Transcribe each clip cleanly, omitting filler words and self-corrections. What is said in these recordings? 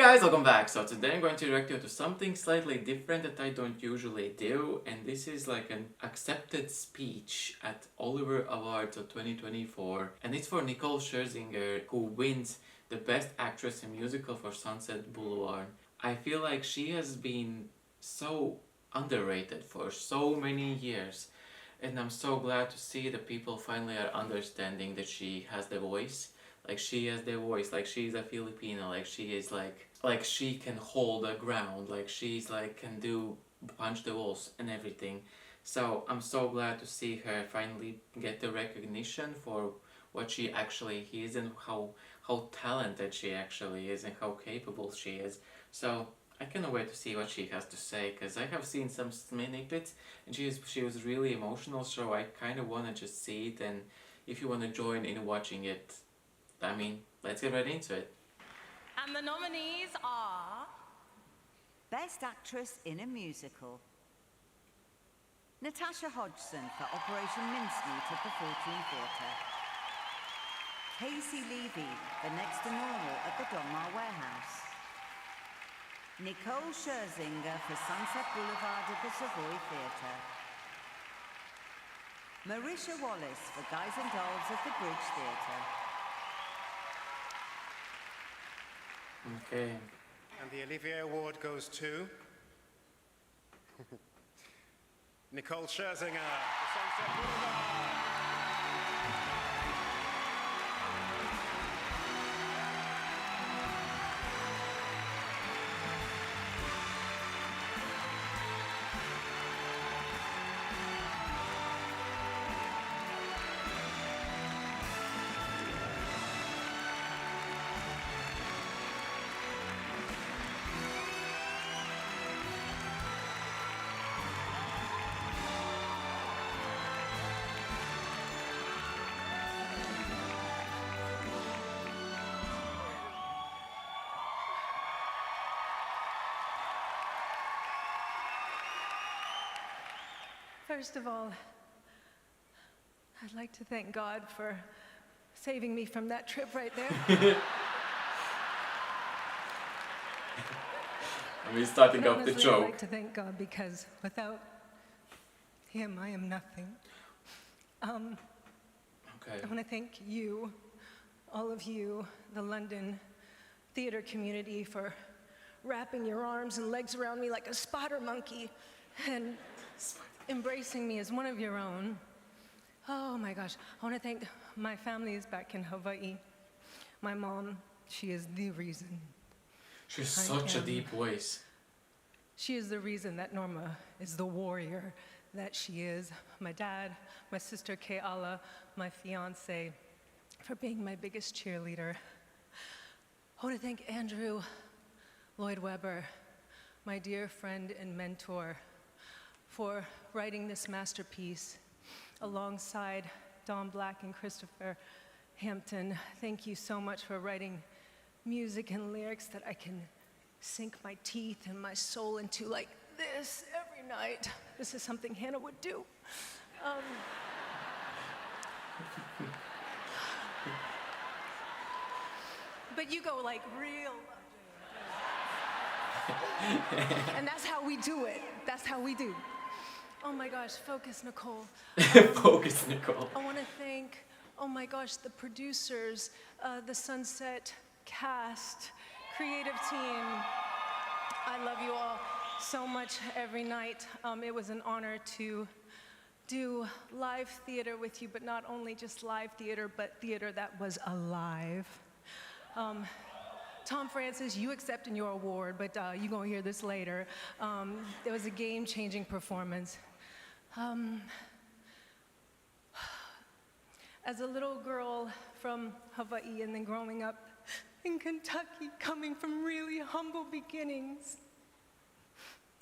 guys, welcome back. So today I'm going to direct you to something slightly different that I don't usually do, and this is like an accepted speech at Olivier Awards of 2024, and it's for Nicole Scherzinger, who wins the Best Actress in Musical for Sunset Boulevard. I feel like she has been so underrated for so many years, and I'm so glad to see that people finally are understanding that she has the voice. Like she has the voice, like she's a Filipino, like she is like she can hold the ground, like she's like can do punch the walls and everything. So I'm so glad to see her finally get the recognition for what she actually is and how talented she actually is and how capable she is. So I cannot wait to see what she has to say, because I have seen some snippets and she was really emotional, so I kind of want to just see it. And if you want to join in watching it, I mean, let's get right into it. And the nominees are... Best Actress in a Musical. Natasha Hodgson for Operation Mincemeat at the Fortune Theatre. Casey Levy for Next to Normal at the Donmar Warehouse. Nicole Scherzinger for Sunset Boulevard at the Savoy Theatre. Marisha Wallace for Guys and Dolls at the Bridge Theatre. Okay. And the Olivier Award goes to Nicole Scherzinger for Sunset Boulevard. First of all, I'd like to thank God for saving me from that trip right there. And we're starting But off the honestly, joke. I'd like to thank God because without him, I am nothing. Okay. I want to thank you, all of you, the London theater community, for wrapping your arms and legs around me like a spider monkey and embracing me as one of your own. Oh my gosh, I want to thank my families back in Hawaii. My mom, she is the reason. She has such a deep voice. She is the reason that Norma is the warrior that she is. My dad, my sister Keala, my fiance, for being my biggest cheerleader. I want to thank Andrew Lloyd Webber, my dear friend and mentor, for writing this masterpiece alongside Don Black and Christopher Hampton. Thank you so much for writing music and lyrics that I can sink my teeth and my soul into like this every night. This is something Hannah would do. But you go like real. And that's how we do it. That's how we do. Oh my gosh, focus, Nicole. Focus, Nicole. I want to thank, oh my gosh, the producers, the Sunset cast, creative team. I love you all so much every night. It was an honor to do live theater with you, but not only just live theater, but theater that was alive. Tom Francis, you accepting your award, but you're going to hear this later. It was a game-changing performance. As a little girl from Hawaii and then growing up in Kentucky, coming from really humble beginnings,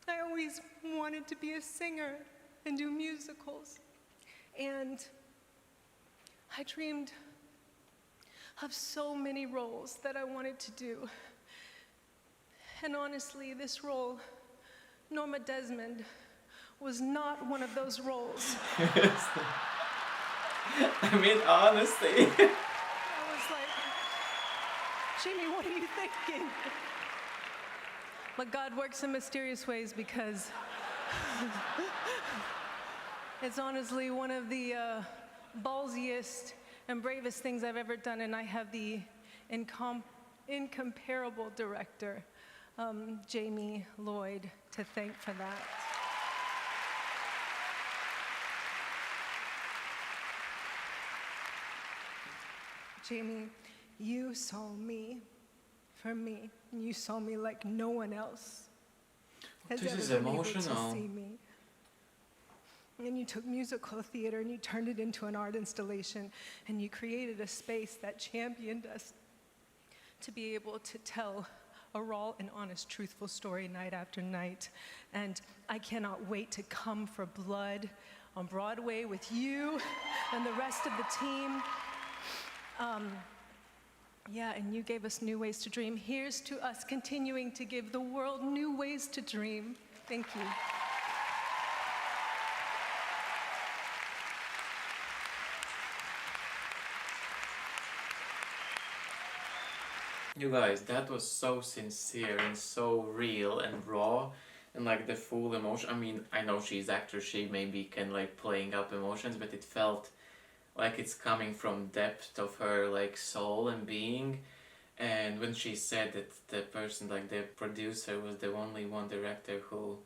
I always wanted to be a singer and do musicals. And I dreamed of so many roles that I wanted to do. And honestly, this role, Norma Desmond, was not one of those roles. I mean, honestly. I was like, Jimmy, what are you thinking? But God works in mysterious ways because it's honestly one of the ballsiest and bravest things I've ever done, and I have the incomparable director, Jamie Lloyd, to thank for that. Jamie, you saw me for me. You saw me like no one else has This ever is been able emotional. to see me. And you took musical theater and you turned it into an art installation, and you created a space that championed us to be able to tell a raw and honest, truthful story night after night. And I cannot wait to come for Blood on Broadway with you and the rest of the team. Yeah, and you gave us new ways to dream. Here's to us continuing to give the world new ways to dream. Thank you. You guys, that was so sincere and so real and raw, and like the full emotion. I mean, I know she's actor, she maybe can like playing up emotions, but it felt like it's coming from depth of her like soul and being. And when she said that the person, like the producer, was the only one director who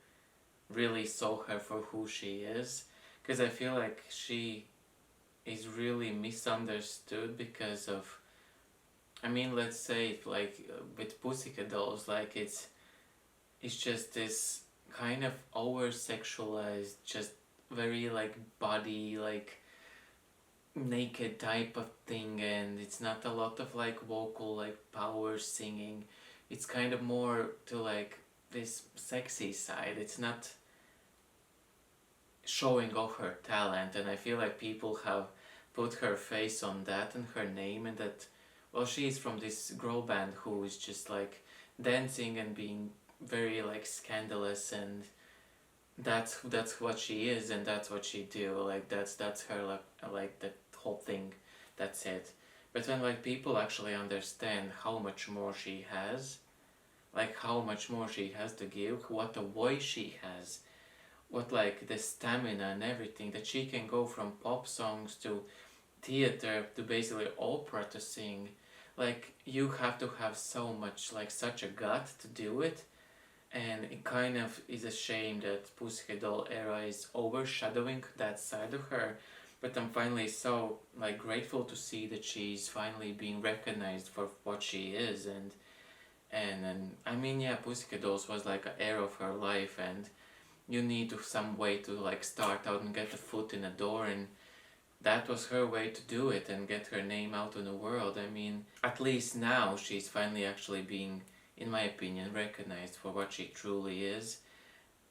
really saw her for who she is, because I feel like she is really misunderstood because of, I mean, let's say like with Pussycat Dolls, like it's just this kind of over sexualized, just very like body, like naked type of thing, and it's not a lot of like vocal like power singing. It's kind of more to like this sexy side. It's not showing off her talent, and I feel like people have put her face on that and her name, and that, well, she's from this girl band who is just like dancing and being very like scandalous, and that's what she is, and that's what she do. Like that's her, like the whole thing. That's it. But when like people actually understand how much more she has, like how much more she has to give, what a voice she has, what like the stamina and everything, that she can go from pop songs to theater to basically opera to sing. Like you have to have so much, like such a gut to do it, and it kind of is a shame that Pussycat Doll era is overshadowing that side of her. But I'm finally so like grateful to see that she's finally being recognized for what she is, and I mean, yeah, Pussycat Dolls was like an era of her life, and you need to some way to like start out and get a foot in the door, and that was her way to do it and get her name out in the world. I mean, at least now she's finally actually being, in my opinion, recognized for what she truly is.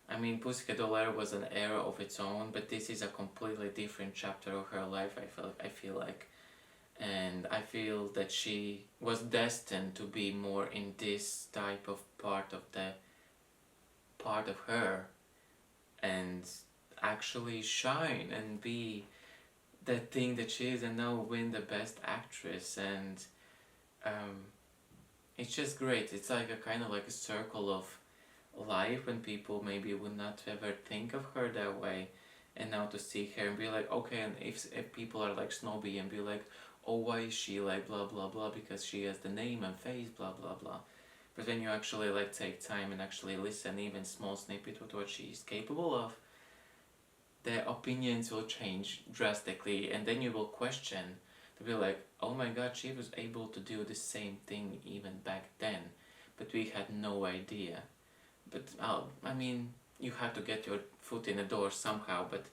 I mean, Pussycat Doll era was an era of its own, but this is a completely different chapter of her life, I feel like. And I feel that she was destined to be more in this type of part of her, and actually shine and be that thing that she is, and now win the best actress. And it's just great. It's like a kind of like a circle of life when people maybe would not ever think of her that way, and now to see her and be like, okay, and if people are like snobby and be like, oh, why is she like blah blah blah, because she has the name and face blah blah blah. But when you actually like take time and actually listen even small snippet of what she's capable of, their opinions will change drastically, and then you will question to be like, oh my god, she was able to do the same thing even back then, but we had no idea. But I mean, you have to get your foot in the door somehow, but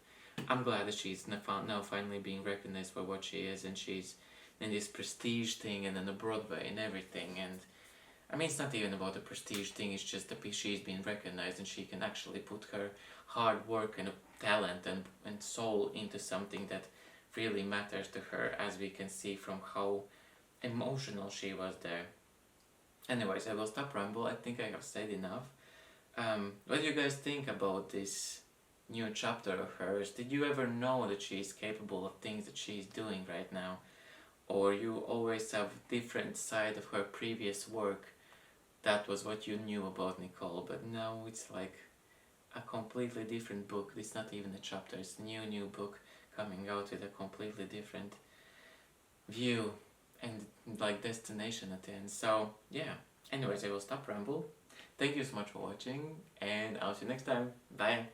I'm glad that she's now finally being recognized for what she is, and she's in this prestige thing and on the Broadway and everything. And I mean, it's not even about the prestige thing, it's just that she's being recognized and she can actually put her hard work and talent and soul into something that really matters to her, as we can see from how emotional she was there. Anyways, I will stop ramble. I think I have said enough. What do you guys think about this new chapter of hers? Did you ever know that she's capable of things that she's doing right now? Or you always have different side of her previous work that was what you knew about Nicole, but now it's like a completely different book. It's not even a chapter, it's a new book coming out with a completely different view and like destination at the end. So yeah, anyways, I will stop ramble. Thank you so much for watching, and I'll see you next time. Bye.